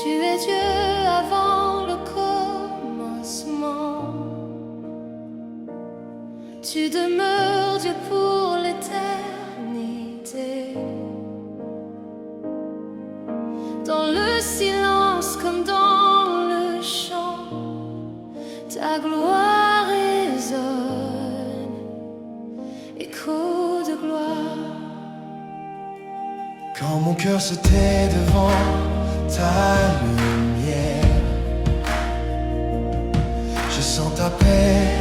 Tu es Dieu avant le commencement. Tu demeures Dieu pour l'éternité. Dans le silence comme dans le chant, ta gloire résonne, écho de gloire. Quand mon cœur se tait devant ta lumière, je sens ta paix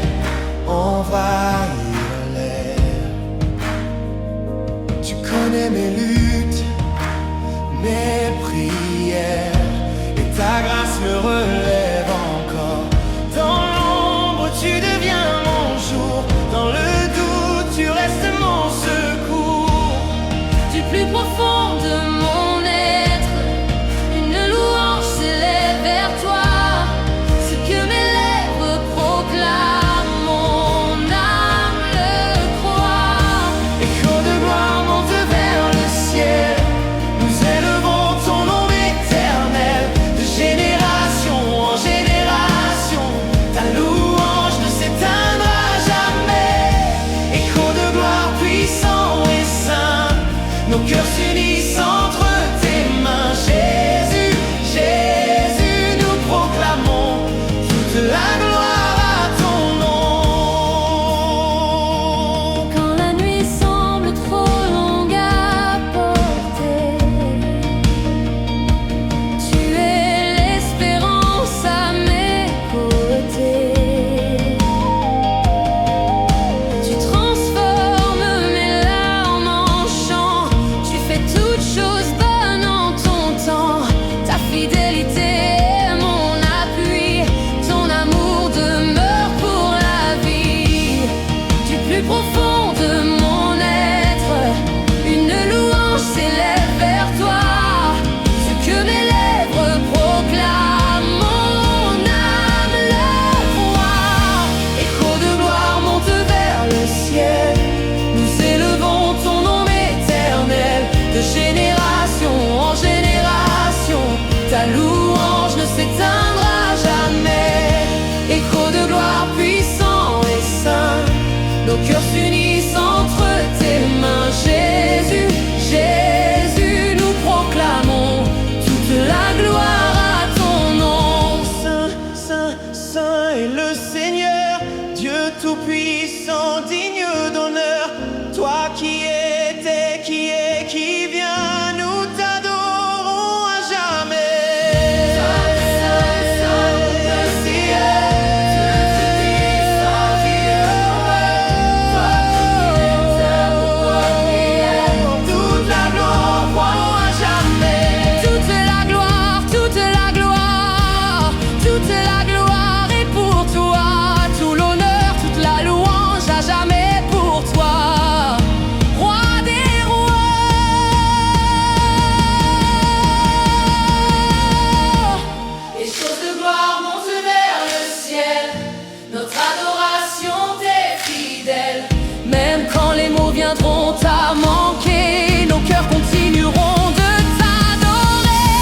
envahir l'air. Tu connais mes luttes, mes prières, et ta grâce me relève encore. Dans l'ombre tu deviens mon jour, dans le doute tu restes mon secours. Du plus profond de mon être, une louange s'élève vers toi. Ce que mes lèvres proclament, mon âme le croit. Écho de gloire monte vers le ciel, nous élevons ton nom éternel. De génération en génération, ta louange ne s'éteindra jamais. Écho de gloire puissant et saint, nos cœurs s'unissent entre tes mains. Jésus, Jésus, nous proclamons toute la gloire à ton nom. Quand la nuit semble trop longue à porter, tu es l'espérance à mes côtés. Tu transformes mes larmes en chant, tu fais toutes choses bonnes en ton temps. Ta fidélité est mon appui, ton amour demeure pour la vie. Du plus profond de mon être, une louange s'élève vers toi. Ce que mes lèvres proclament, mon âme le croit. Écho de gloire monte vers le ciel, nous élevons ton nom éternel. De génération en génération, ta louange ne s'éteindra jamais. Écho de gloire puissant et saint, nos cœurs s'unissent entre tes mains. Jésus, Jésus, nous proclamons toute la gloire à ton nom. Saint, Saint, Saint est le Seigneur, Dieu tout-puissant, digne d'honneur. Toi qui étais, qui est, qui vient, nous t'adorons à jamais. Saint, Saint, Saint, le Seigneur, Dieu tout-puissant, digne d'honneur. Toute la gloire, croyons à jamais. Toute la gloire, toute la gloire, toute la gloire est pour toi. Tout l'honneur, toute la louange à jamais pour toi. Roi des rois. Les choses de gloire montent vers le ciel. Notre adoration t'est fidèle. Même quand les mots viendront à manquer, nos cœurs continueront de t'adorer.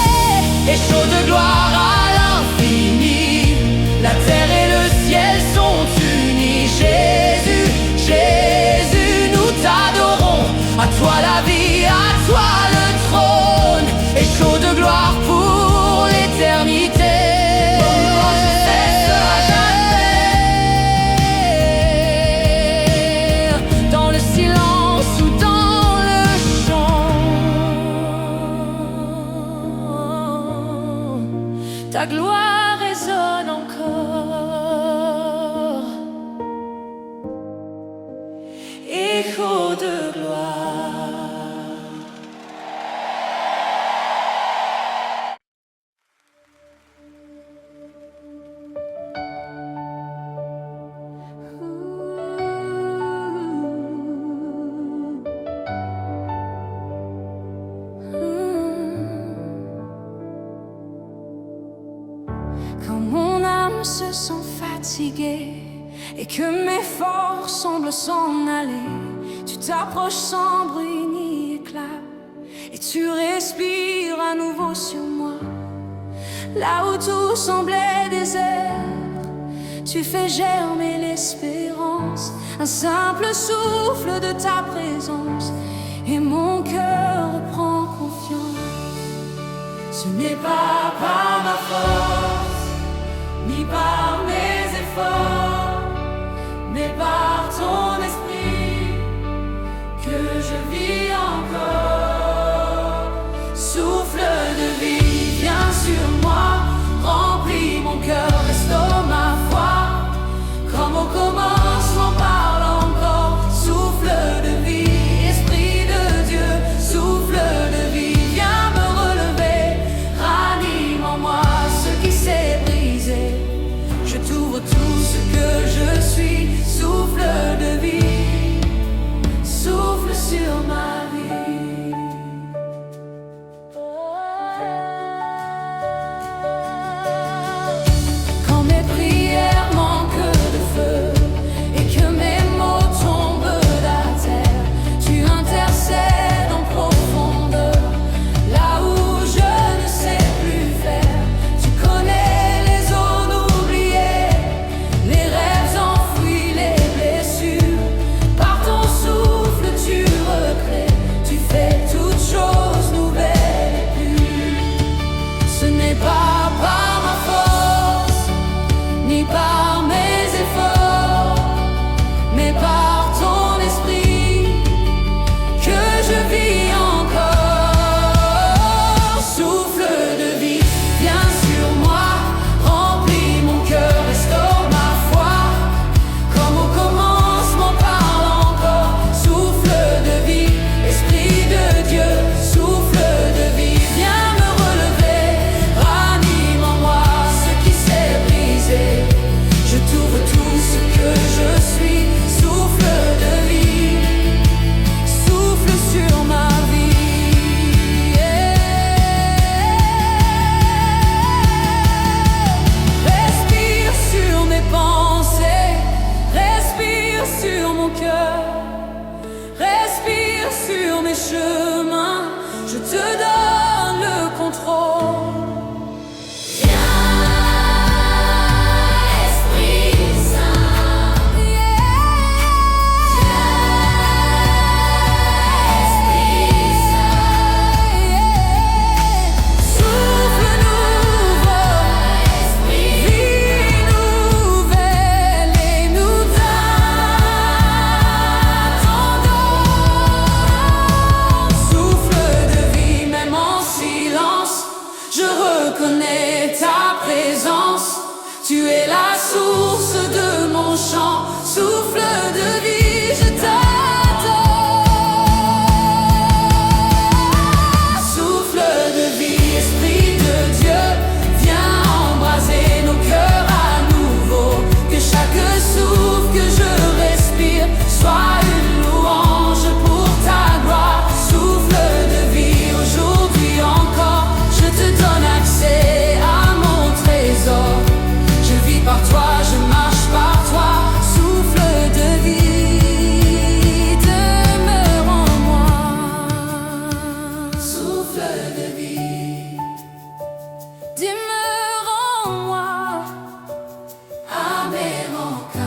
Et chaud de gloire à l'infini, la terre et le ciel sont unis. Jésus, Jésus, nous t'adorons. À toi la vie, à toi le trône. Et chaud de gloire pour l'éternité. Dans le silence ou dans le chant, ta gloire résonne encore. Écho de gloire. Quand mon âme se sent fatiguée et que mes forces semblent s'en aller, tu t'approches sans bruit ni éclat et tu respires à nouveau sur moi. là où tout semblait désert. Tu fais germer l'espérance, un simple souffle de ta présence, et mon cœur reprend confiance. Ce n'est pas par ma force, ni par mes efforts, mais par ton esprit que je vis encore. Souffle de vie, viens sur moi, remplis mon cœur, restaure ma foi. Comme au commencement, parle encore. Souffle de vie, esprit de Dieu, souffle de vie, viens me relever. Ranime en moi ce qui s'est brisé. Je t'ouvre tout ce que je suis. Souffle de vie, souffle sur ma vie. Quand mes prières manquent de feu et que mes mots tombent à terre, tu intercèdes en profondeur, là où je ne sais plus faire. Tu connais les zones oubliées, les rêves enfouis, les blessures. Par ton souffle tu recrées, tu fais toutes choses nouvelles et pures. Ce n'est pas par ma force, ni par mes efforts, mais par ton esprit que je vis encore. Souffle de vie, viens sur moi, remplis mon cœur, restaure ma foi. Comme au commencement, parle encore. Souffle de vie, esprit de Dieu, souffle de vie, viens me relever. Ranime en moi ce qui s'est brisé. Je t'ouvre tout ce que je suis. Souffle de vie, souffle sur ma vie. Respire sur mes pensées, respire sur mon cœur, respire sur mes chemins. Je te donne le contrôle. Esprit Saint, Esprit Saint, souffle nouveau, vie nouvelle, et nous attendons. Souffle de vie, même en silence, je reconnais ta présence. Tu es la source de mon chant. Souffle de vie, je t'adore. Souffle de vie, esprit de Dieu, viens embraser nos cœurs à nouveau. Que chaque souffle que je respire soit une louange pour ta gloire. Souffle de vie, aujourd'hui encore, je te donne accès à mon trésor. Je vis par toi, je marche par toi. Souffle de vie, demeure en moi. Souffle de vie, demeure en moi. Amen encore.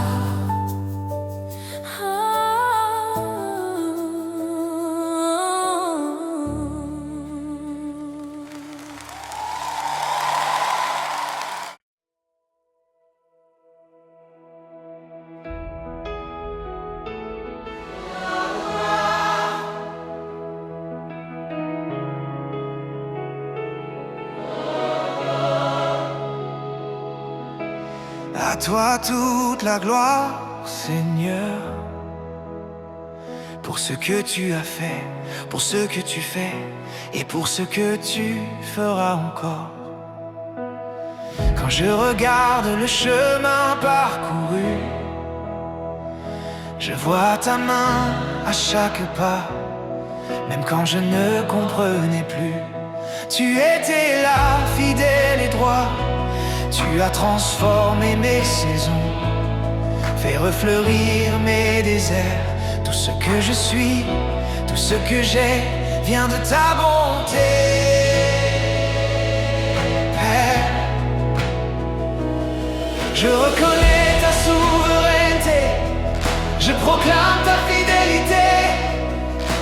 À toi toute la gloire, Seigneur, pour ce que tu as fait, pour ce que tu fais et pour ce que tu feras encore. Quand je regarde le chemin parcouru, je vois ta main à chaque pas, même quand je ne comprenais plus. Tu étais là, fidèle et droit. Tu as transformé mes saisons, fait refleurir mes déserts. Tout ce que je suis, tout ce que j'ai vient de ta bonté, Père. Je reconnais ta souveraineté, je proclame ta fidélité.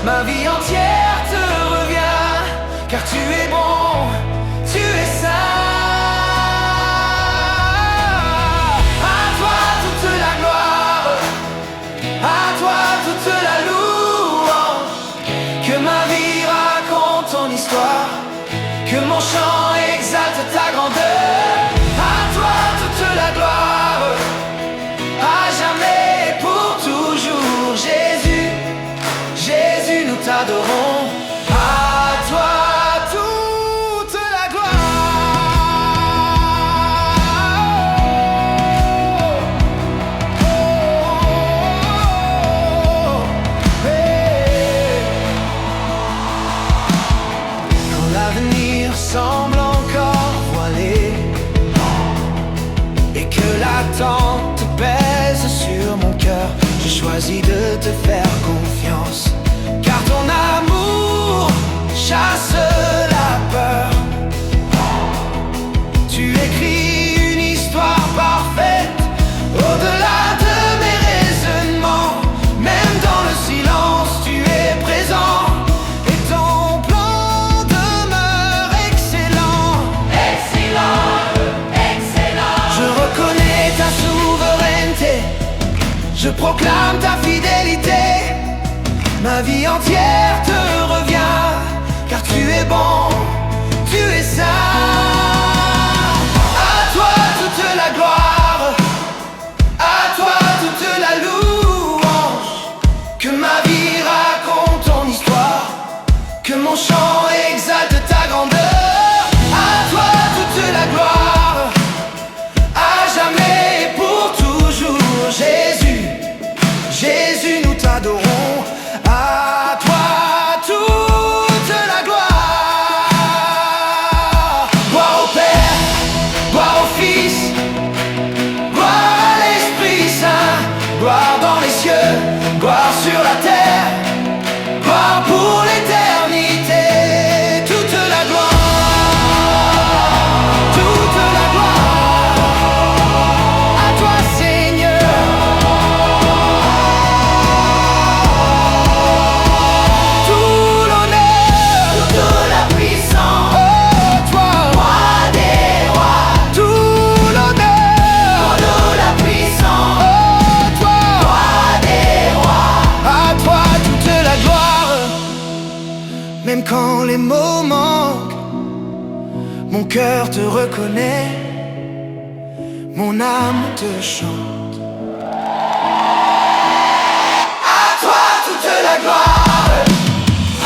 Ma vie entière te revient, car tu es bon, tu es saint. À toi toute la gloire, à toi toute la louange. Que ma vie raconte ton histoire, que mon chant exalte ta grandeur. À toi toute la gloire, à jamais et pour toujours. Jésus, Jésus, nous t'adorons. À toi toute la Quand l'avenir semble encore voilé et que l'attente pèse sur mon cœur, je choisis de te faire confiance, car ton amour chasse la peur. Tu écris une histoire parfaite au-delà de mes raisonnements. Même dans le silence, tu es présent, et ton plan demeure excellent. Excellent, excellent. Je reconnais ta souveraineté, je proclame ta fidélité. Ma vie entière te revient, car tu es bon, tu es saint. À toi toute la gloire, à toi toute la louange. Que ma vie raconte ton histoire, que mon chant exalte ta grandeur. À toi toute la gloire, à jamais et pour toujours. Jésus, Jésus, nous t'adorons. À toi toute la gloire. Gloire au Père, gloire au Fils, gloire à l'Esprit Saint. Gloire dans les cieux, gloire sur la terre, gloire pour l'éternité. Toute la gloire, toute la gloire à toi Seigneur. Tout l'honneur, toute la puissance, oh toi, roi des rois. Tout l'honneur, toute la puissance, oh toi, roi des rois. À toi toute la gloire. Même quand les mots manquent, mon cœur te reconnaît, mon âme te chante. À toi toute la gloire,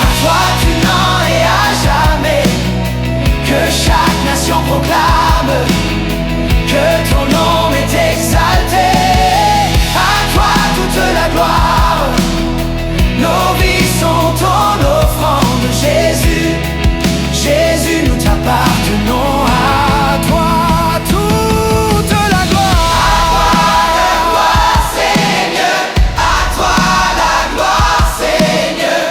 à toi tu n'en es à jamais. Que chaque nation proclame que ton nom est exalté. À toi toute la gloire, nos vies sont ton offrande. Jésus, Jésus, nous t'appartenons. À toi toute la gloire, Seigneur. À toi la gloire, Seigneur.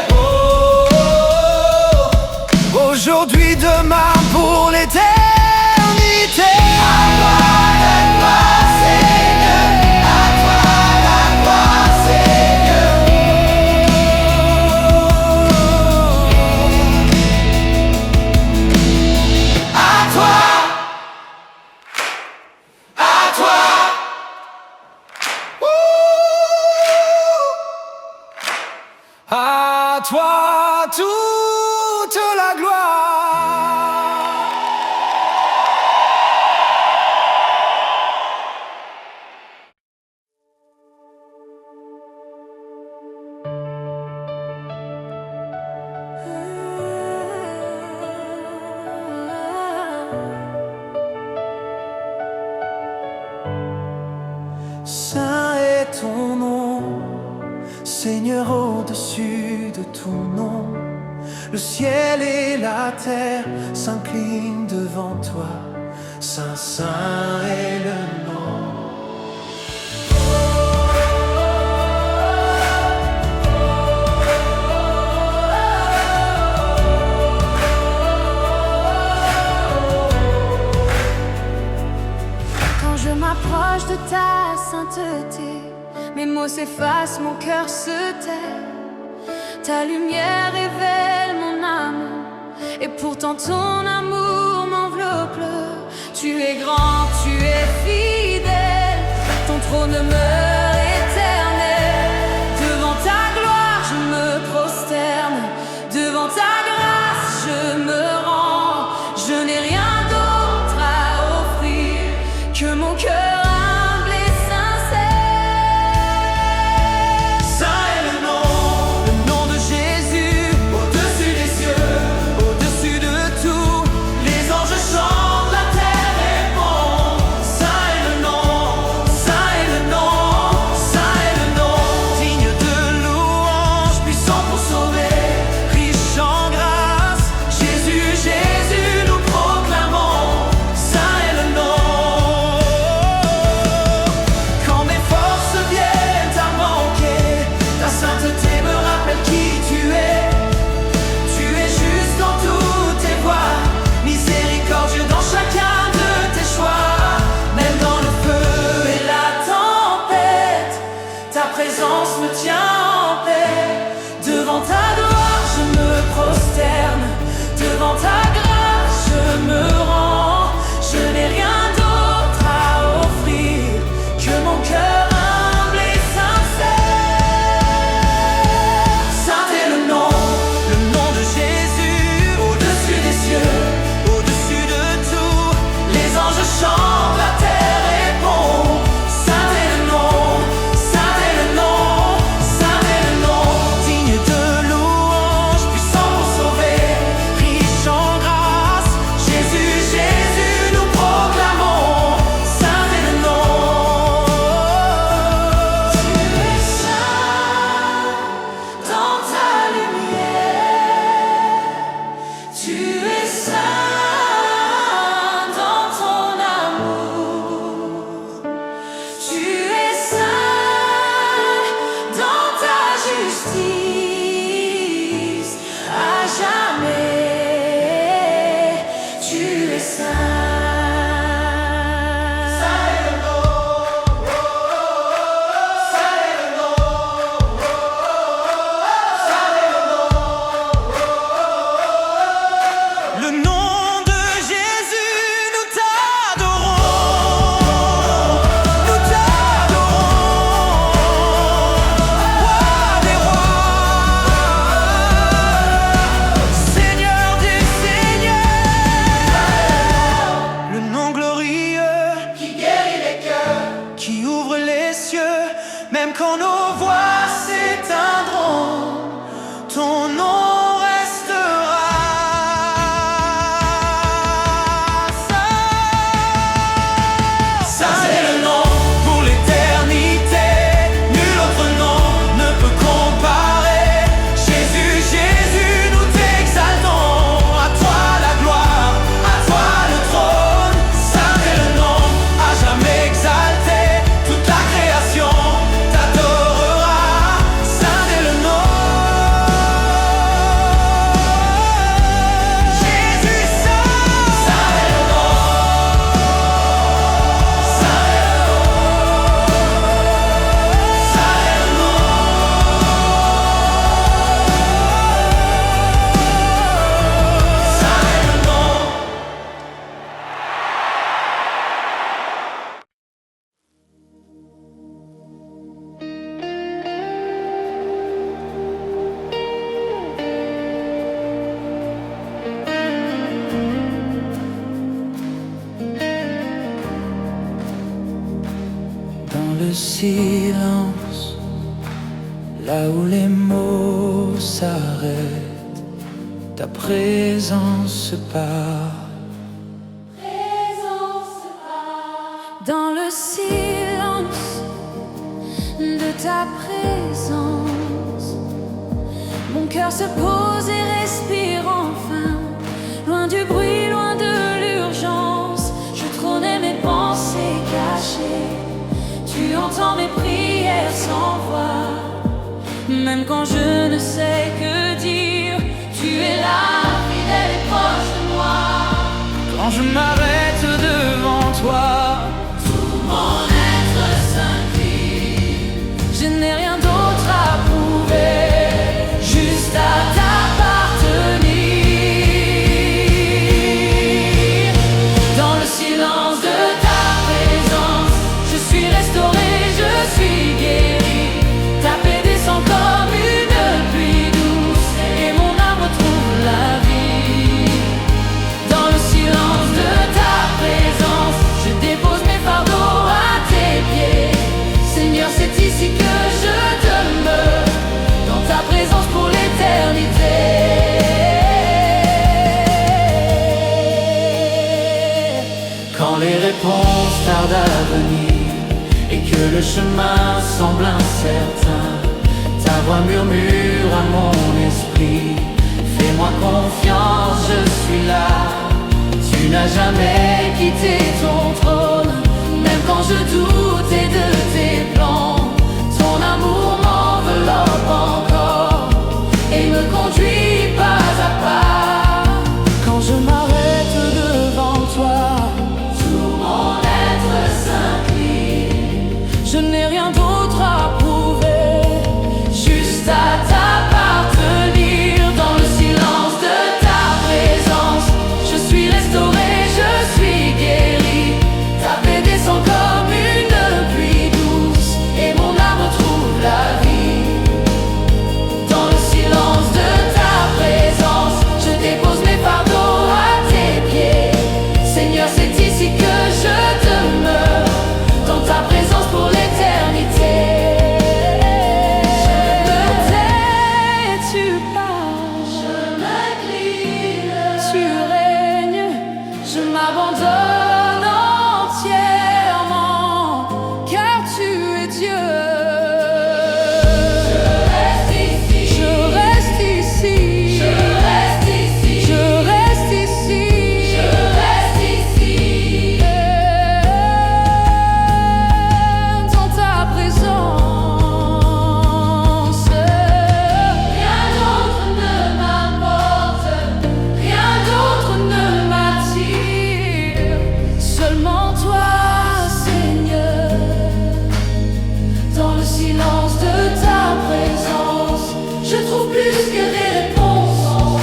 Oh, aujourd'hui, demain, pour l'éternité. À toi la gloire, Seigneur. À toi la gloire, Seigneur. À toi, à toi. À toi toute la gloire. Saint est ton nom, Seigneur au-dessus de tout nom. Le ciel et la terre s'inclinent devant toi. Saint, saint est le nom. Quand je m'approche ta sainteté. Mes mots s'effacent, mon cœur se tait. Ta lumière révèle mon âme, et pourtant ton amour m'enveloppe. Tu es grand, tu es fidèle, ton trône demeure éternel. Devant ta gloire je me prosterne, devant ta grâce je me rends. Je n'ai rien d'autre à offrir que mon cœur humble et sincère. Saint est le nom de Jésus, au-dessus des cieux, au-dessus de tout. Les anges chantent, la terre répond. Saint est le nom, Saint est le nom, Saint est le nom. Digne de louange, puissant pour sauver, riche en grâce. Jésus, Jésus, nous proclamons. Saint est le nom. Quand mes forces viennent à manquer, ta sainteté me rappelle qui tu es. Tu es juste dans toutes tes voies, miséricordieux dans chacun de tes choix. Même dans le feu et la tempête, ta présence me tient en paix. Devant ta gloire je me prosterne, devant ta grâce je me rends. Je n'ai rien d'autre à offrir que mon cœur humble et sincère. Saint est le nom de Jésus, au-dessus des cieux, au-dessus de tout. Les anges chantent, la terre répond. Saint est le nom, Saint est le nom, Saint est le nom. Digne de louange, puissant pour sauver, riche en grâce. Jésus, Jésus, nous proclamons. Saint est le nom. Tu es saint dans ta lumière. Tu es saint dans ton amour. Tu es saint dans ta justice. À jamais, tu es saint. Le nom de Jésus, nous t'adorons, nous t'adorons, roi des rois, Seigneur des seigneurs. Le nom glorieux qui guérit les cœurs, qui ouvre les cieux, même quand nos voix s'éteindront, ton nom restera. Ça c'est le nom pour l'éternité, nul autre nom ne peut comparer. Jésus, Jésus, nous t'exaltons. À toi la gloire, à toi le trône. Saint est le nom, à jamais exalté. Toute la création t'adorera. Saint est le nom. Jésus saint. Saint est le nom. Saint est le nom. Saint est le nom. Saint est le nom. Dans le silence, là où les mots s'arrêtent, ta présence part. Dans le silence de ta présence, mon cœur se pose et respire enfin. Loin du bruit, loin de l'urgence, je trônais mes pensées cachées. Tu entends mes prières sans voix, même quand je ne sais que dire. Tu es là, fidèle et proche de moi. Quand je m'arrête devant toi, tout mon être les réponses tardent à venir et que le chemin semble incertain, ta voix murmure à mon esprit: fais-moi confiance, je suis là. Tu n'as jamais quitté ton trône, même quand je doutais de tes plans. Ton amour m'enveloppe encore et me conduit pas à pas. Quand je m'arrête devant toi, tout mon être s'incline. Je n'ai rien d'autre à prouver, juste à t'appartenir. Dans le silence de ta présence, je suis restauré, je suis guéri. Ta paix descend comme une pluie douce et mon âme trouve la vie. Dans le silence de ta présence, je dépose mes fardeaux à tes pieds. Seigneur, c'est ici que je demeure, dans ta présence pour l'éternité. Je me tais, tu parles, je m'incline, tu règnes, je m'abandonne entièrement, car tu es Dieu. Je reste ici, je reste ici, je reste ici, je reste ici, je reste ici, dans ta présence. Rien d'autre ne m'apporte, rien d'autre ne m'attire, seulement toi, Seigneur. Dans le silence de ta présence, je trouve plus que des réponses.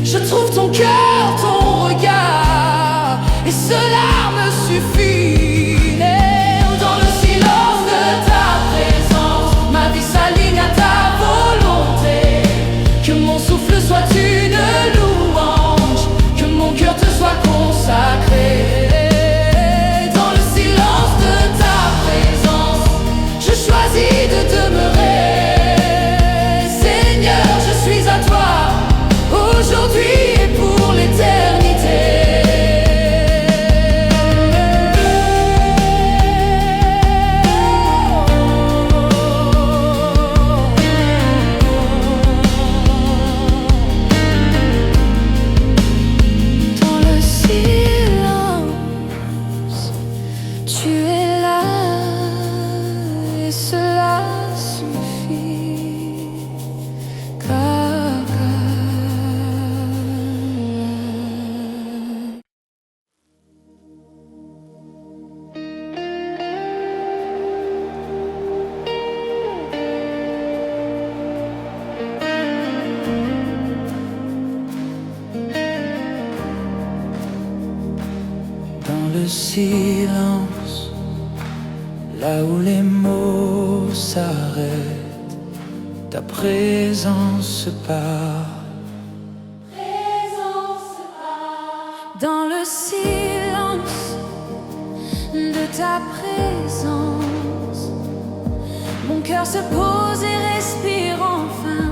Je trouve ton cœur, ton regard, et cela me suffit. Dans le silence de ta présence, ma vie s'aligne à ta volonté. Que mon souffle soit une louange, que mon cœur te soit consacré. Dans le silence de ta présence, je choisis de demeurer. Seigneur, je suis à toi, aujourd'hui et pour l'éternité. Dans le silence, tu es là et cela suffit. Dans le silence, là où les mots s'arrêtent, ta présence se parle. Dans le silence de ta présence, mon cœur se pose et respire enfin.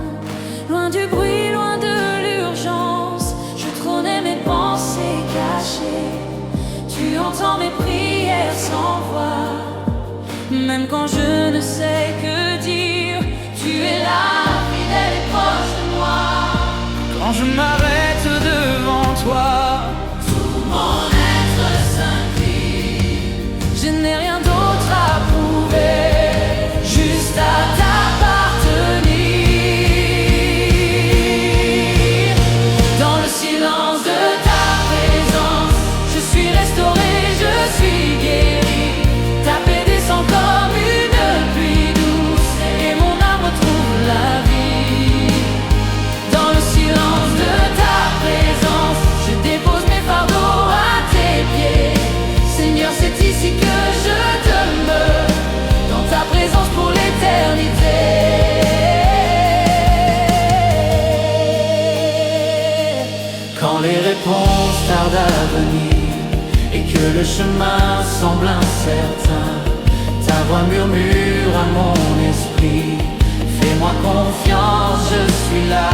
Loin du bruit, loin de l'urgence, je trônais mes pensées cachées. Tu entends mes prières sans voix, même quand je ne sais que dire. Tu es là, fidèle et proche de moi. Quand je m'arrête devant toi, tout mon être s'incline. Je n'ai rien d'autre à prouver, juste à t'appartenir. Dans le silence de ta présence, je suis restauré, je suis guéri. Ta paix descend comme une pluie douce et mon âme retrouve la vie. Dans le silence de ta présence, je dépose mes fardeaux à tes pieds. Seigneur, c'est ici que je demeure, dans ta présence pour l'éternité. Quand les réponses tardent à venir et que le chemin semble incertain, ta voix murmure à mon esprit: fais-moi confiance, je suis là.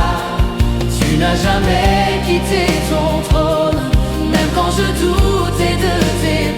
Tu n'as jamais quitté ton trône, même quand je doutais de tes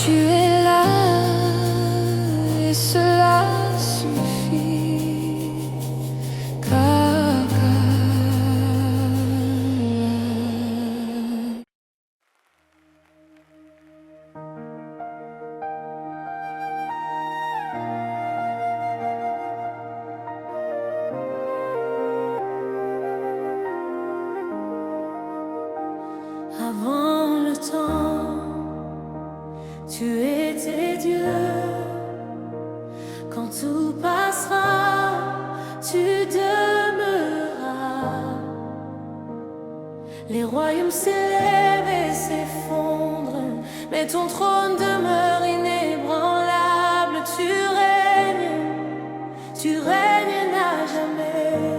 tu es là et cela suffit. Car avant le temps, tu étais Dieu. Quand tout passera, tu demeureras. Les royaumes s'élèvent et s'effondrent, mais ton trône demeure inébranlable. Tu règnes à jamais.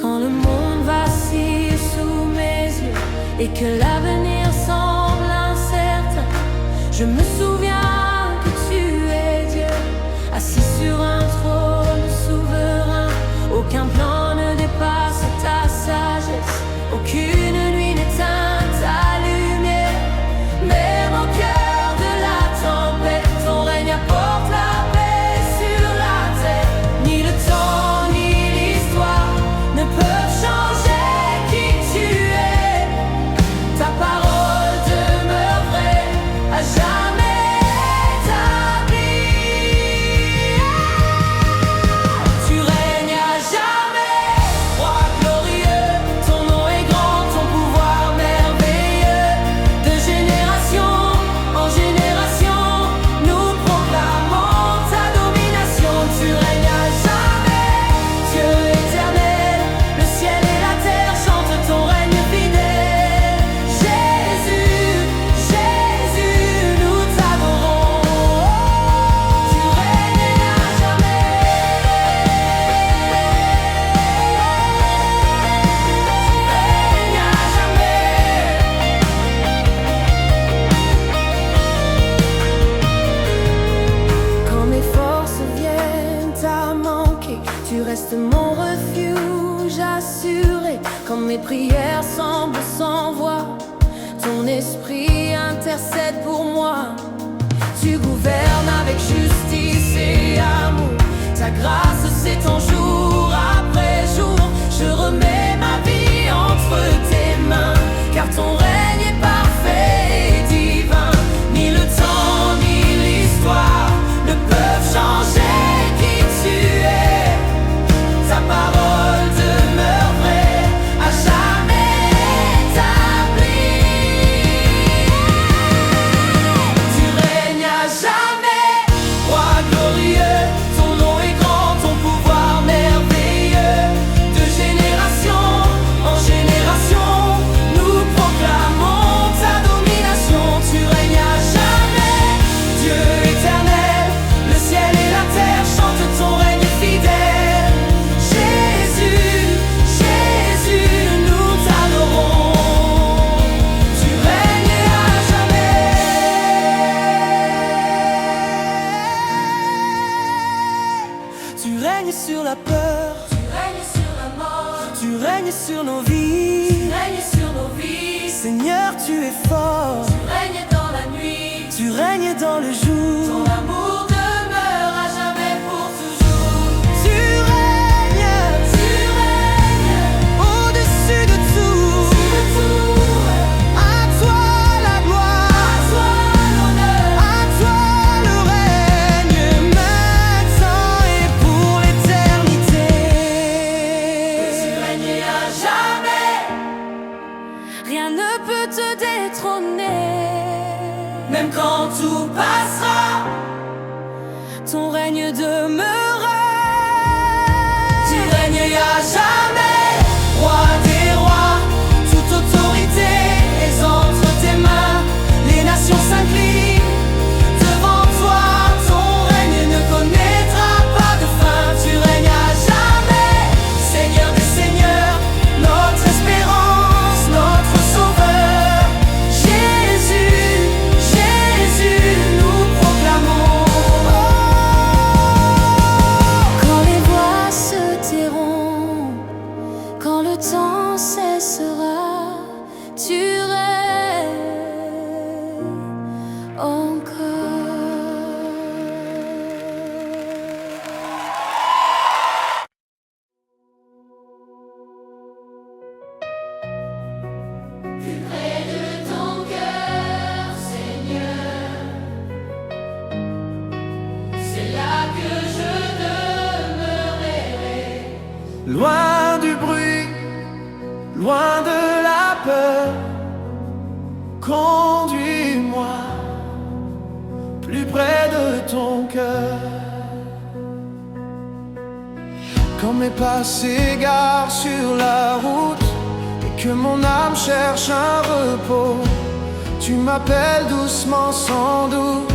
Quand le monde vacille sous mes yeux et que l'avenir semble incertain, je me souviens que tu es Dieu, assis sur un trône souverain. Aucun plan ne dépasse ta sagesse, aucune nuit n'éteint ta lumière. Même au cœur de la tempête, ton règne apporte la paix sur la terre. Ni le temps ni l'histoire ne peuvent changer qui tu es. Ta parole demeure vraie, à jamais établie. Tu règnes à jamais, roi glorieux. Ton nom est grand, ton pouvoir merveilleux. De génération en génération, nous proclamons ta domination. Tu règnes à jamais, Dieu éternel. Le ciel et la terre chantent ton règne fidèle. Jésus, Jésus, nous t'adorons. Tu règnes à jamais. Règne à jamais. Quand mes forces viennent à manquer, tu restes mon refuge assuré. Quand mes prières semblent sans voix, ton esprit intercède pour moi. Tu gouvernes avec justice et amour. Ta grâce s'étend jour après jour. Je remets ma vie entre tes mains, car ton règne est parfait et divin. Ni le temps ni l'histoire ne peuvent changer qui tu es. Ta parole demeure vraie, à jamais établie. Tu règnes à jamais, roi glorieux. Ton nom est grand, ton pouvoir merveilleux. De génération en génération, nous proclamons ta domination. Tu règnes à jamais, Dieu éternel. Le ciel et la terre chantent ton règne fidèle. Jésus, Jésus, nous t'adorons. Tu règnes à jamais. Tu règnes sur la peur, Tu règnes sur la mort, tu règnes sur nos vies. tu règnes sur nos vies. Seigneur, tu es fort, Tu règnes dans la nuit, tu règnes dans le jour. ton amour demeure à jamais pour toujours. Tu règnes au-dessus de tout. De tout, À toi la à gloire, toi l'honneur. à toi le règne, maintenant et pour l'éternité. Tu règnes à jamais, Rien ne peut te détrôner. même quand tout passera. Ton règne demeure. Tu règnes à jamais, roi des rois. Toute autorité est entre tes mains. Les nations s'inclinent devant toi. Ton règne ne connaîtra pas de fin. Tu règnes à jamais, Seigneur des seigneurs, notre espérance, notre sauveur. Jésus, Jésus, nous proclamons. encore. Plus près de ton cœur, Seigneur, c'est là que je demeurerai. Loin du bruit, loin de la peur, conduis-moi plus près de ton cœur. Quand mes pas s'égarent sur la route et que mon âme cherche un repos, tu m'appelles doucement sans doute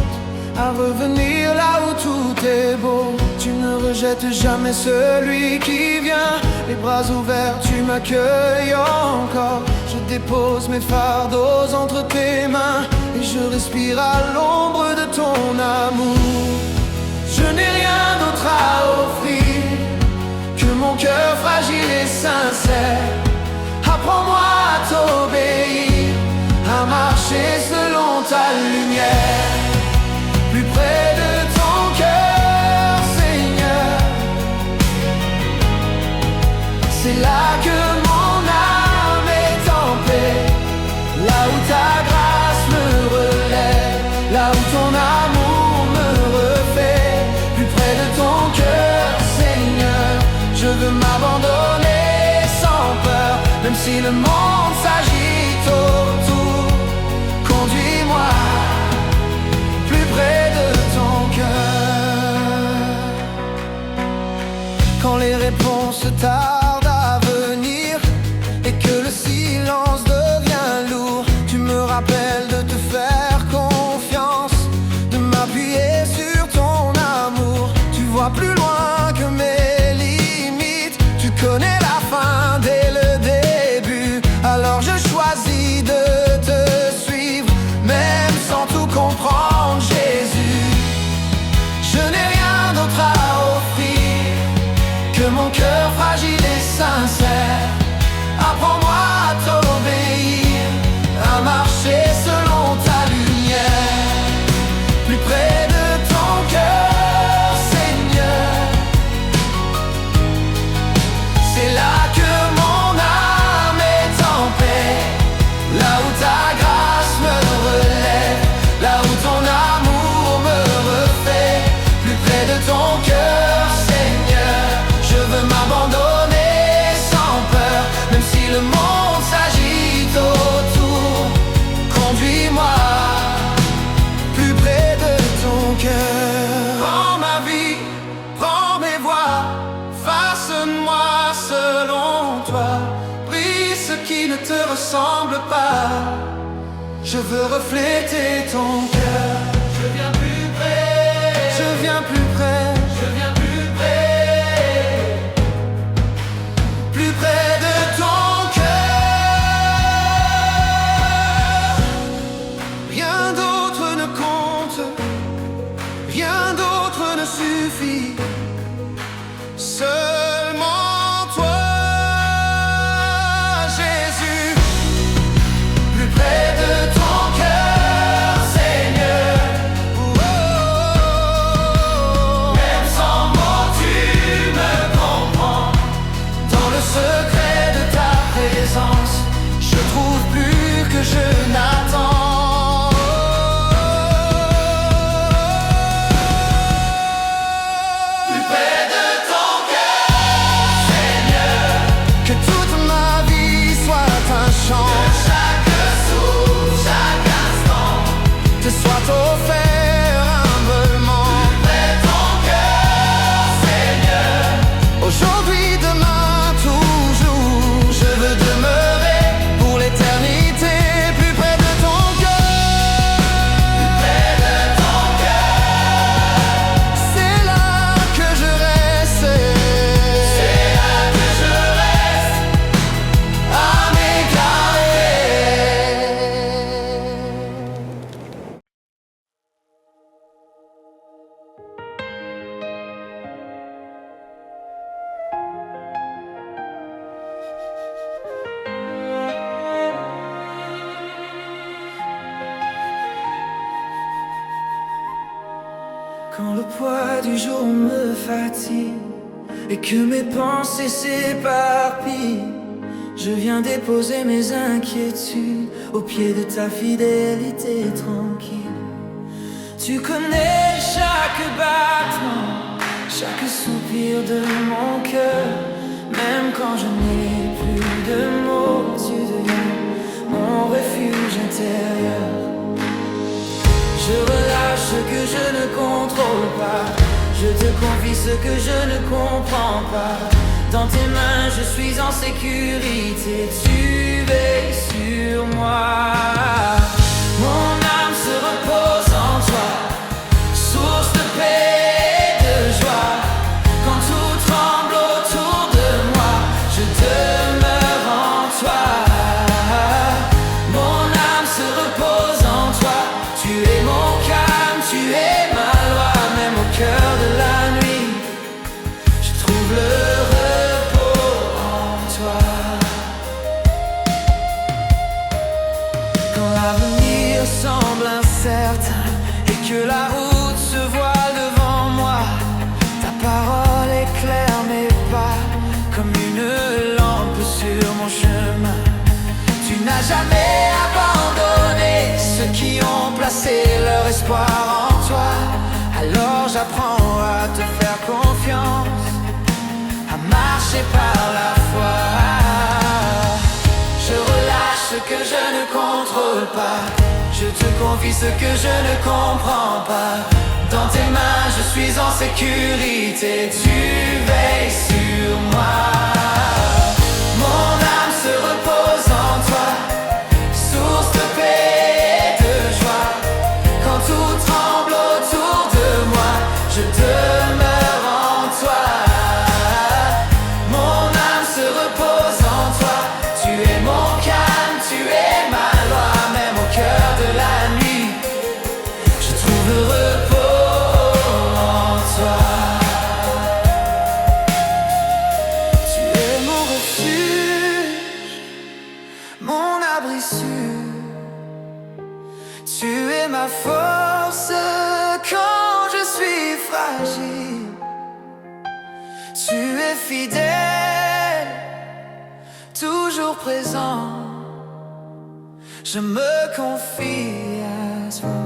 à revenir là où tout est beau. Tu ne rejettes jamais celui qui vient, les bras ouverts tu m'accueilles encore. Je dépose mes fardeaux entre tes mains et je respire à l'ombre de ton amour. Je n'ai rien d'autre à offrir que mon cœur fragile et sincère. Apprends-moi à t'obéir, à marcher selon ta lumière. Plus près de ton cœur, Seigneur, c'est là que mon âme est en paix. Là où ta grâce me relève, là où ton amour me refait. Plus près de ton cœur, Seigneur, je veux m'abandonner sans peur. Même si le monde s'agite autour, conduis-moi plus près de ton cœur. Quand les réponses tardent à venir et que le silence devient lourd, tu me rappelles de te faire confiance, de m'appuyer sur ton amour. Tu vois plus loin que mes limites, tu connais la fin dès le début. Alors je choisis de te suivre, même sans tout comprendre, Jésus. Je n'ai rien d'autre à offrir que mon cœur fragile et sincère. Apprends-moi à t'obéir, à marcher selon ta lumière. Plus près de ton cœur, Seigneur, c'est là que mon âme est en paix. Là où ta grâce me relève, là où ton amour me refait. Plus près de ton cœur, Seigneur, je veux m'abandonner sans peur. Même si le monde s'agite autour, conduis-moi plus près de ton cœur. Prends ma vie, prends mes voies, façonne-moi selon toi. Brise ce qui ne te ressemble pas, je veux refléter ton cœur. Je viens plus près, je viens plus près, je viens plus près, plus près de ton cœur. Rien d'autre ne compte, rien d'autre ne suffit, seulement toi, Jésus. Plus près de ton cœur, Seigneur. Oh, oh, oh. Même sans mots, tu me comprends. Dans le secret de ta présence, je trouve plus que je n'attends. Plus près de ton cœur, Seigneur, que toute ma vie soit un chant. Que chaque souffle, chaque instant te soit offert humblement. Plus près de ton cœur, Seigneur, aujourd'hui, demain, toujours, je veux demeurer pour l'éternité. Plus près de ton cœur, plus près de ton cœur, c'est là que je reste. C'est là que je reste à m'égarer. Quand le poids du jour me fatigue et que mes pensées s'éparpillent, je viens déposer mes inquiétudes au pied de ta fidélité tranquille. Tu connais chaque battement, chaque soupir de mon cœur. Même quand je n'ai plus de mots, tu deviens mon refuge intérieur. Je relâche ce que je ne contrôle pas, je te confie ce que je ne comprends pas. Dans tes mains je suis en sécurité, tu veilles sur moi. Mon âme se repose en toi, source de paix et de joie. Quand tout tremble autour de moi, je demeure en toi. Mon âme se repose en toi, tu es mon calme, tu es ma loi. Même au cœur de la nuit, je trouve le repos en toi. Quand l'avenir semble incertain et que la route se voile devant moi, ta parole éclaire mes pas comme une lampe sur mon chemin. Tu n'as jamais abandonné ceux qui ont placé leur espoir en toi. Alors j'apprends à te faire confiance, à marcher par la foi. Je relâche ce que je ne contrôle pas, je te confie ce que je ne comprends pas. Dans tes mains je suis en sécurité, tu veilles sur moi. Mon âme se repose en toi, source de paix et de joie. Quand tout tremble autour de moi, je demeure en toi. Mon âme se repose en toi, tu es mon calme, tu es ma loi. Même au cœur de la nuit, je trouve le repos en toi. Tu es mon refuge, mon abri sûr. Tu es ma force quand je suis fragile. Tu es fidèle, toujours présent. Je me confie à toi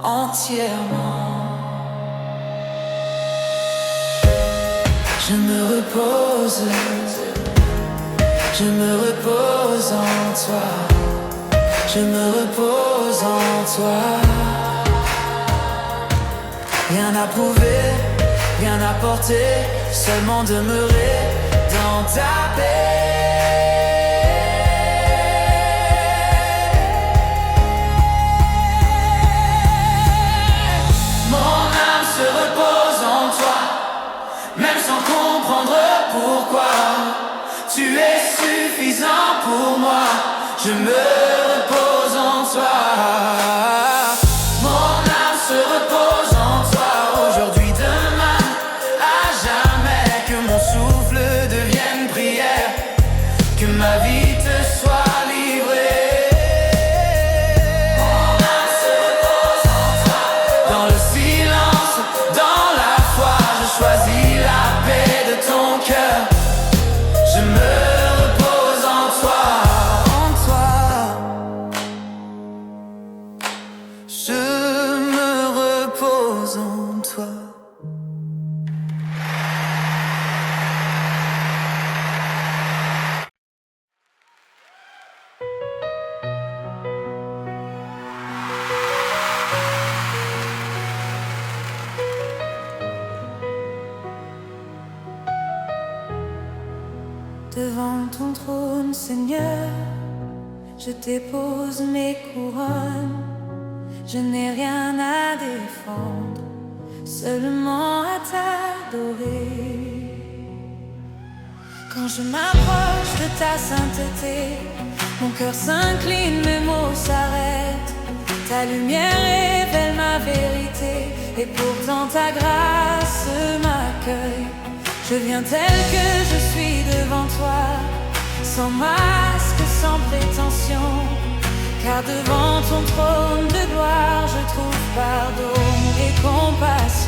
entièrement. Je me repose en toi. Je me repose en toi. Rien à prouver, rien à porter, seulement demeurer dans ta paix. Mon âme se repose en toi, même sans comprendre pourquoi. Tu es suffisant pour moi, je me repose en toi. Mon âme se repose en toi, aujourd'hui, demain, à jamais. Que mon souffle devienne prière, que ma vie te soit livrée. Mon âme se repose en toi, dans le silence, dans la foi, je choisis la paix de ton cœur. Je me repose en toi, en toi. Je me repose en toi. Devant ton trône, Seigneur, je dépose mes couronnes. Je n'ai rien à défendre, seulement à t'adorer. Quand je m'approche de ta sainteté, mon cœur s'incline, mes mots s'arrêtent. Ta lumière révèle ma vérité, et pourtant ta grâce m'accueille. Je viens tel que je suis devant toi, sans masque, sans prétention, car devant ton trône de gloire, je trouve pardon et compassion.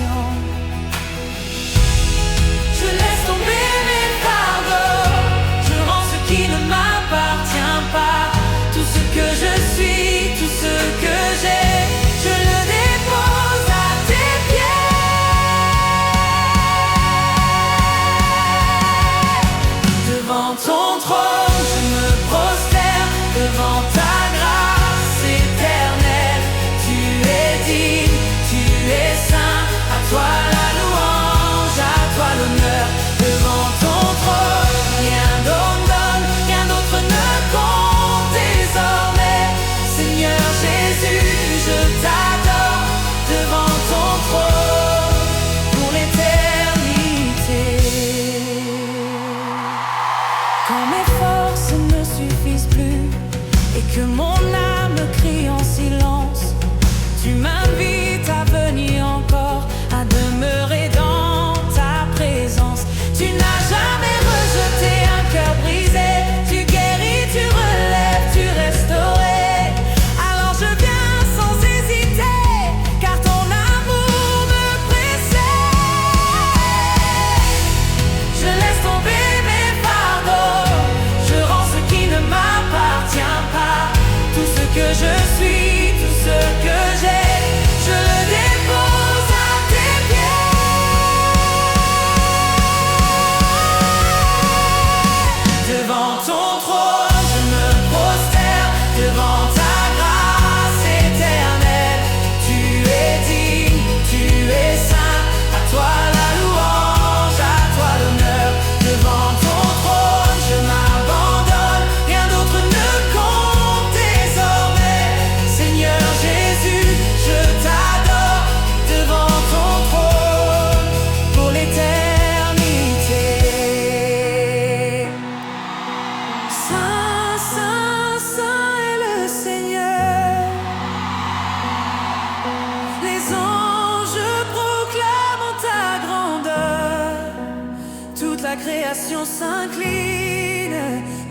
création s'incline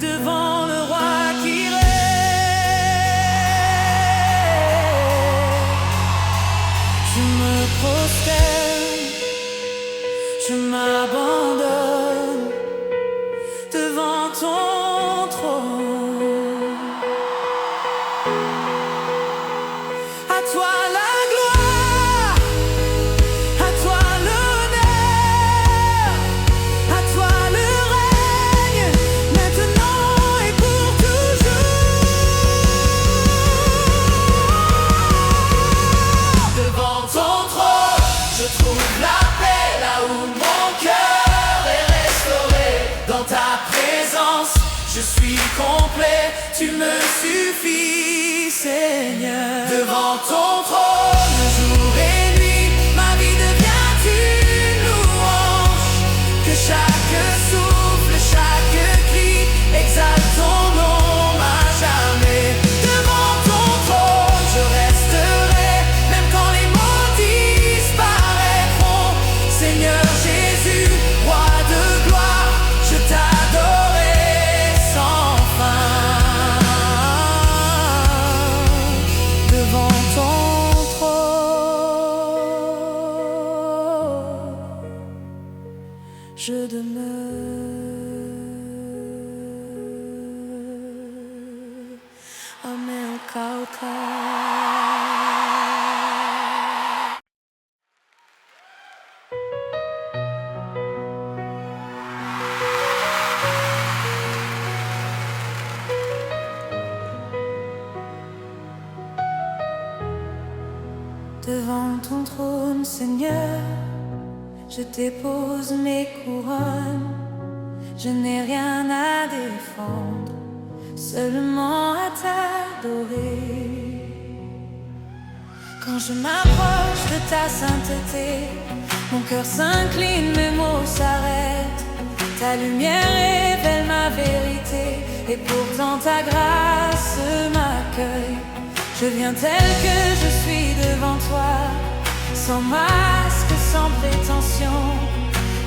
devant le roi qui règne. Je me prosterne, je m'abandonne devant ton trône. À toi la gloire, à toi l'honneur, à toi le règne, maintenant et pour toujours. Devant ton trône, je trouve la paix là où mon cœur est restauré. Dans ta présence, je suis complet, tu me suffis, Seigneur. Devant ton trône, jour et nuit, ma vie devient une louange. Que chaque souffle, chaque cri exalte ton nom à jamais. Devant ton trône, je resterai, même quand les mots disparaîtront. Seigneur Jésus, roi de gloire, je t'adorerai sans fin. Devant ton trône, je demeure. Amen, Kauka. Devant ton trône, Seigneur, je dépose mes couronnes. Je n'ai rien à défendre, seulement à t'adorer. Quand je m'approche de ta sainteté, mon cœur s'incline, mes mots s'arrêtent. Ta lumière révèle ma vérité, et pourtant ta grâce m'accueille. Je viens tel que je suis devant toi, sans masque, sans prétention.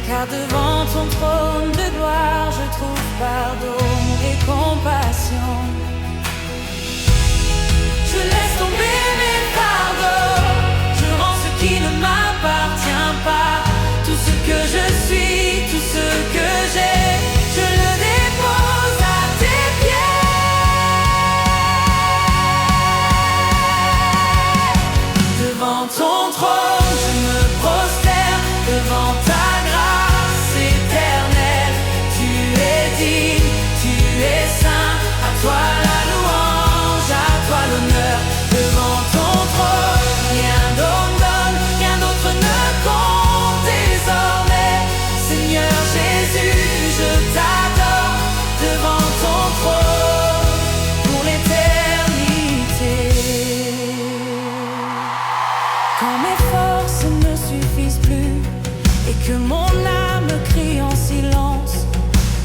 Car devant ton trône de gloire, je trouve pardon et compassion. Je laisse tomber mes fardeaux, je rends ce qui ne m'appartient pas. Tout ce que je suis, tout ce que j'ai, je le dépose à tes pieds. Devant ton trône, je me prosterne devant ta grâce éternelle. Tu es digne, tu es saint, à toi la louange, à toi l'honneur. Devant ton trône, rien d'autre donne, rien d'autre ne compte désormais. Seigneur Jésus, je t'adore devant ton trône pour l'éternité. Quand mes forces ne suffisent plus et que mon âme crie en silence,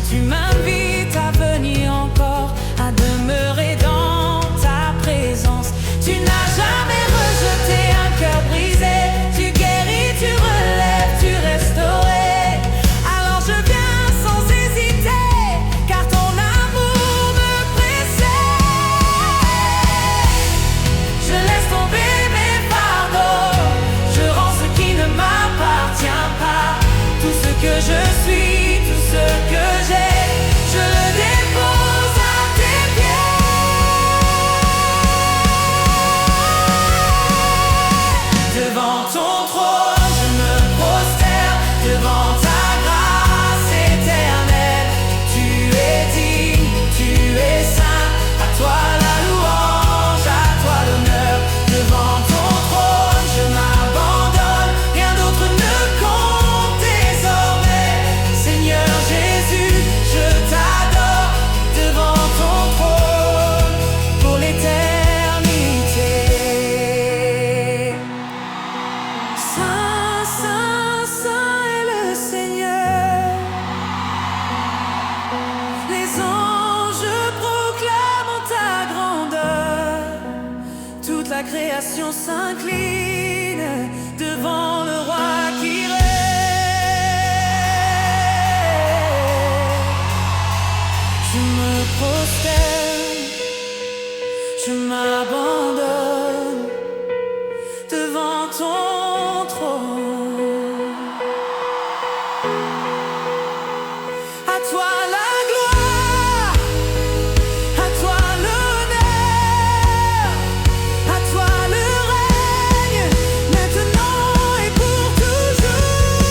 tu m'invites à venir encore, à demeurer dans ta présence. Tu n'as jamais rejeté un cœur brisé, tu guéris, tu relèves, tu restaures. Alors je viens sans hésiter, car ton amour me précède. Je laisse tomber mes fardeaux, je rends ce qui ne m'appartient pas. Tout ce que je suis, tout ce que j'ai, je le dépose à tes pieds. Devant ton trône, je me prosterne devant ta grâce éternelle. Tu es digne, tu es saint, à toi la louange, à toi l'honneur. Devant ton trône, je m'abandonne, rien d'autre ne compte désormais. Seigneur Jésus, je t'adore devant ton trône pour l'éternité. Saint, Saint, Saint est le Seigneur. Les anges proclament ta grandeur. Toute la création s'incline devant le roi qui règne. devant ton trône. À toi la gloire, à toi l'honneur, à toi le règne, maintenant et pour toujours.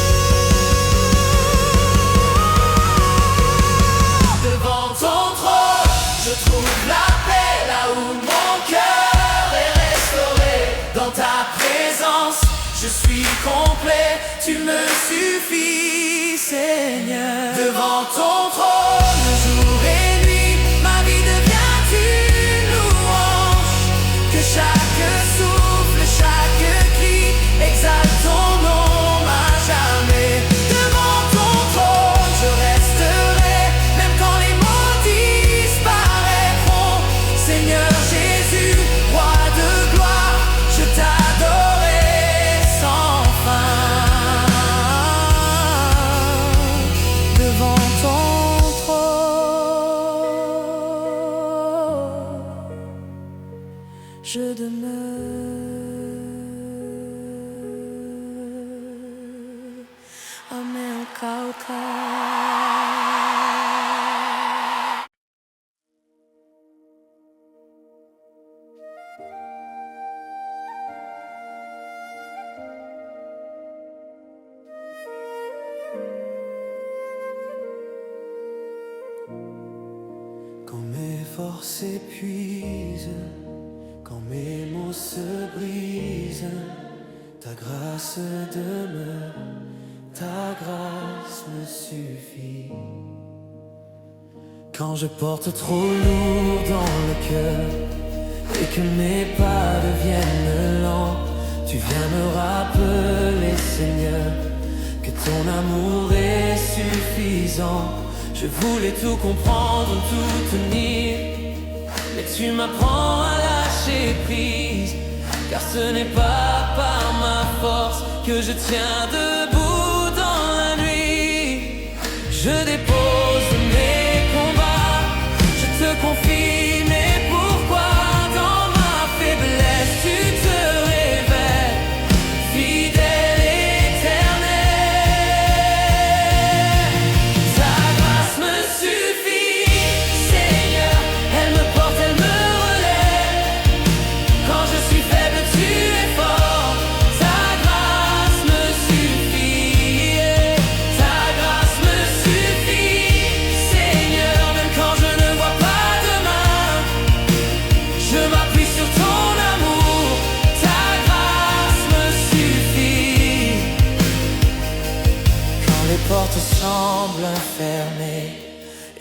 Devant ton trône, je trouve la paix là où mon cœur est restauré. Dans ta présence, je suis complet, tu me suffis, Seigneur. Devant ton trône, jour et nuit, ma vie devient une louange. Que chaque souffle, chaque cri exalte ton nom à jamais. Devant ton trône, je resterai, même quand les mots disparaîtront. Seigneur Jésus, roi de gloire, je t'adorerai sans fin. Devant ton trône, je demeure. Amen, Kauka. Quand mes forces s'épuisent, quand mes mots se brisent, ta grâce demeure, ta grâce me suffit. Quand je porte trop lourd dans le cœur et que mes pas deviennent lents, tu viens me rappeler, Seigneur, que ton amour est suffisant. Je voulais tout comprendre, tout tenir, mais tu m'apprends à lâcher prise. Car ce n'est pas par ma force que je tiens debout dans la nuit. Je dépose mes combats, je te confie mes pourquoi. Dans ma faiblesse tu te révèles, fidèle éternel. Ta grâce me suffit, Seigneur, elle me porte, elle me relève. Quand je suis faible, tu es fort. Ta grâce me suffit, ta grâce me suffit, Seigneur, même quand je ne vois pas demain. Je m'appuie sur ton amour, ta grâce me suffit. Quand les portes semblent fermées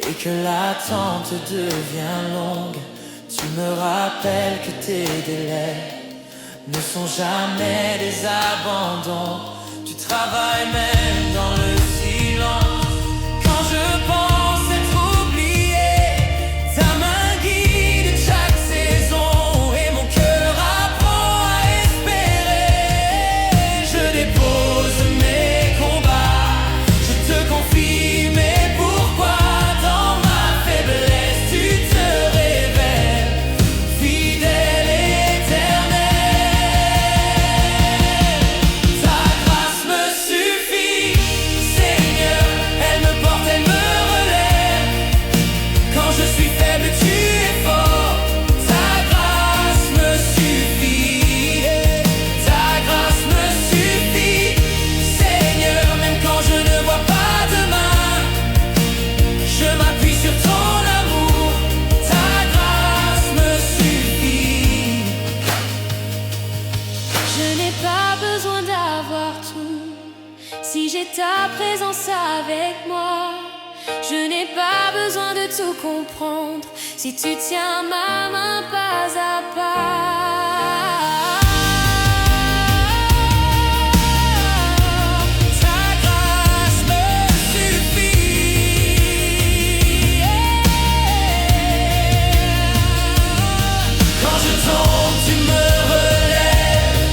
et que l'attente devient longue, tu me rappelles que tes délais ne sont jamais des abandons. Tu travailles même dans le silence. Quand je pense être oublié, ta main guide chaque saison et mon cœur apprend à espérer. Je dépose mes combats, je te confie mes pourquoi. Dans ma faiblesse, tu te révèles, fidèle éternel. Ta grâce me suffit, Seigneur, elle me porte, elle me relève. Quand je suis faible, tu es fort. Ta grâce me suffit, ta grâce me suffit, Seigneur, même quand je ne vois pas demain. Je m'appuie sur ton amour, ta grâce me suffit. Je n'ai pas besoin d'avoir tout. Si j'ai ta présence avec moi, je n'ai pas besoin de tout comprendre. Si tu tiens ma main pas à pas. Ta grâce me suffit. Quand je tombe, tu me relèves.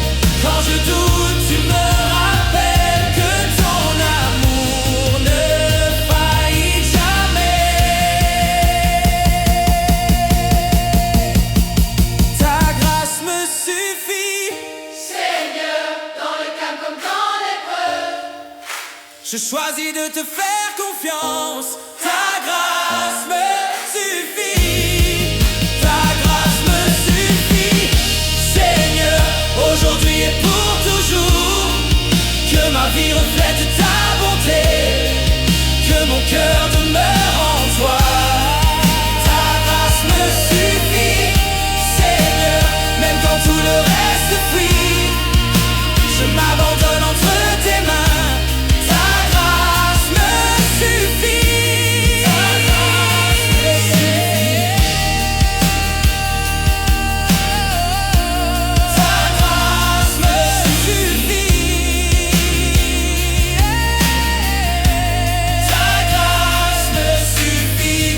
Quand je doute, tu me rappelles que ton amour ne faillit jamais. Ta grâce Je choisis de te faire confiance. Ta grâce me suffit. Ta grâce me suffit. Seigneur, aujourd'hui et pour toujours. Que ma vie reflète ta bonté. Que mon cœur demeure en toi. Ta grâce me suffit. Seigneur, même quand tout le reste fuit. Je m'abandonne entre tes mains. Ta grâce me suffit. Ta grâce me suffit. Ta grâce me suffit. Ta grâce me suffit.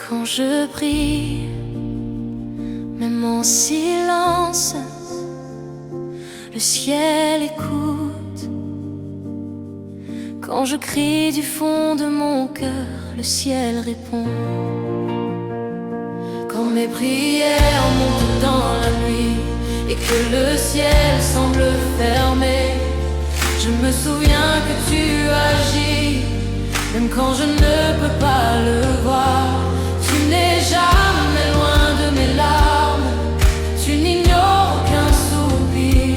Quand je prie, même en silence, le ciel écoute. Quand je crie du fond de mon cœur, le ciel répond. Quand mes prières montent dans la nuit et que le ciel semble fermé, je me souviens que tu agis, même quand je ne peux pas le voir. Tu n'es jamais loin de mes larmes, tu n'ignores aucun soupir.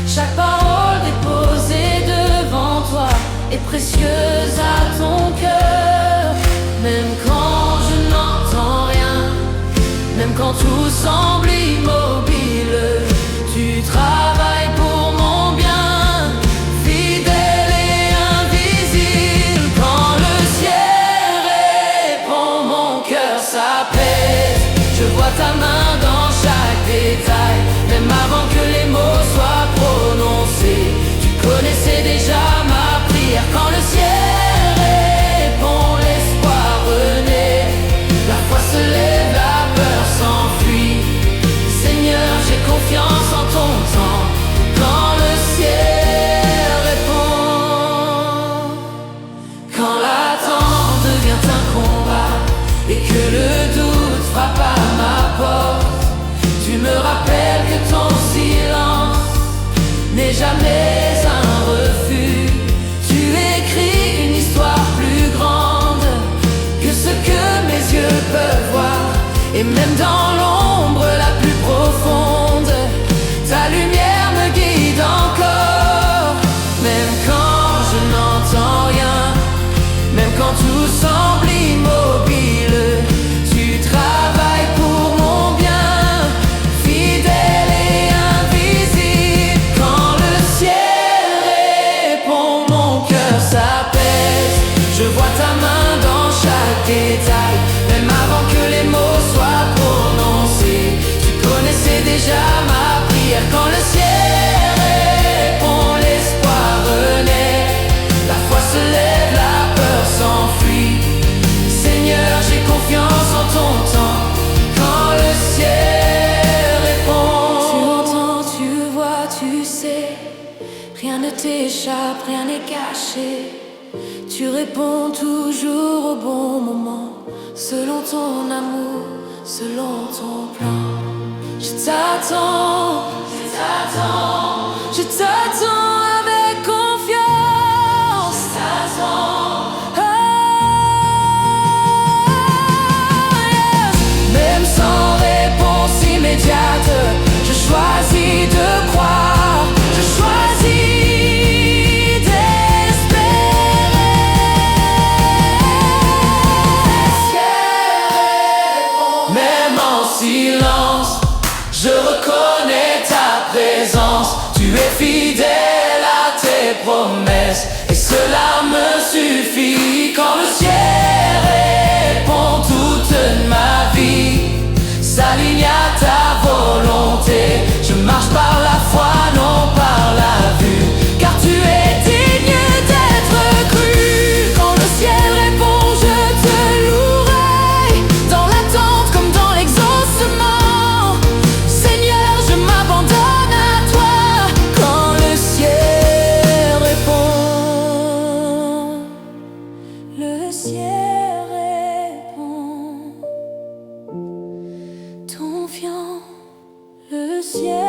Chaque parole déposée devant toi est précieuse à ton cœur. Même quand je n'entends rien, même quand tout semble immobile, tu travailles pour mon bien, fidèle et invisible. Quand le ciel répond, mon cœur s'apaise. Je vois ta main dans chaque détail, même avant que les mots soient prononcés. Tu connaissais déjà ma prière. Quand le ciel répond, l'espoir renaît. La foi se lève, la peur s'enfuit. Seigneur, j'ai confiance en ton temps. Quand le ciel répond, quand l'attente devient un combat et que le doute frappe à ma porte, tu me rappelles que ton silence n'est jamais un refus. Tu écris une histoire plus grande que ce que mes yeux peuvent voir. Et même dans l'ombre la plus profonde, ta lumière me guide encore. Même quand je n'entends rien, même quand tout semble immobile, tu travailles pour mon bien, fidèle et invisible. Quand le ciel répond, mon cœur s'apaise. Je vois ta main dans chaque détail, même avant que les mots soient prononcés. Tu connaissais déjà ma prière. Quand le ciel répond, l'espoir renaît. La foi se lève, la peur s'enfuit. Seigneur, j'ai confiance en ton temps. Quand le ciel répond, tu entends, tu vois, tu sais. Rien ne t'échappe, rien n'est caché. Tu réponds toujours au bon moment, selon ton amour, selon ton plan. Je t'attends, je t'attends, je t'attends avec confiance. Je t'attends. Même sans réponse immédiate, je choisis de croire, je choisis d'espérer. Même en silence, je reconnais ta présence. Tu es fidèle à tes promesses et cela me suffit. Quand le ciel répond, toute ma vie s'aligne à ta volonté. Je marche par la foi, non par la vue, car tu es digne d'être cru. Quand le ciel répond, je te louerai, dans l'attente comme dans l'exaucement. Seigneur, je m'abandonne à toi. ciel.